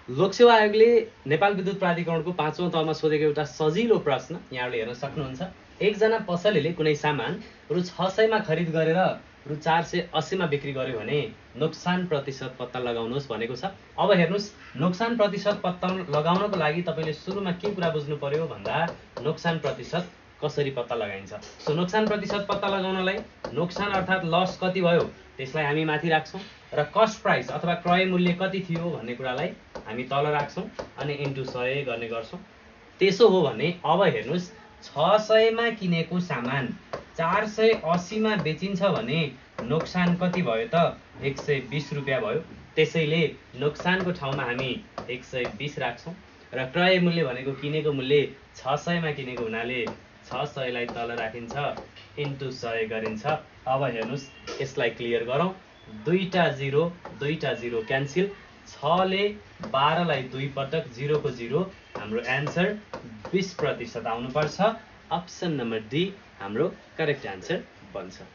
लोकसेवा आयोगले नेपाल विद्युत प्राधिकरणको 5औं तहमा सोधेको एउटा सजिलो प्रश्न यहाँले हेर्न सक्नुहुन्छ। एकजना पसलेले कुनै सामान रु 600 मा खरिद गरेर रु 480 मा बिक्री गर्यो भने नोक्सान प्रतिशत पत्ता लगाउनुहोस् भनेको छ। अब हेर्नुस्, नोक्सान प्रतिशत पत्ता लगाउनको लागि तपाईले सुरुमा के कुरा बुझ्नु पर्यो भन्दा नोक्सान प्रतिशत कसरी पत्ता लगाइन्छ। सो नोक्सान प्रतिशत पत्ता लगाउनलाई नोक्सान अर्थात् लस कति भयो त्यसलाई हामी माथि राख्छौं र कस्ट प्राइस अथवा क्रय मूल्य कति थियो भन्ने कुरालाई हामी तल राख्छौं अनि इन्टु 100 गर्ने गर्छौं। त्यसो हो भने अब हेर्नुस्, 600 मा किनेको सामान 480 मा बेचिन्छ भने नोक्सान कति भयो त 120 रुपैयाँ भयो। त्यसैले नोक्सानको ठाउँमा हामी 120 राख्छौं र क्रय मूल्य भनेको किनेको मूल्य 600 मा किनेको हुनाले 600 लाई तल राखिन्छ इन्टु 100 गरिन्छ। अब हेर्नुस्, यसलाई क्लियर गरौँ। दुईटा 0 क्यान्सिल, 6 ले 12 लाई 2 पटक 0 को 0, हाम्रो एन्सर 20% आउनुपर्छ। अप्सन नम्बर डी हाम्रो करेक्ट एन्सर बन्छ।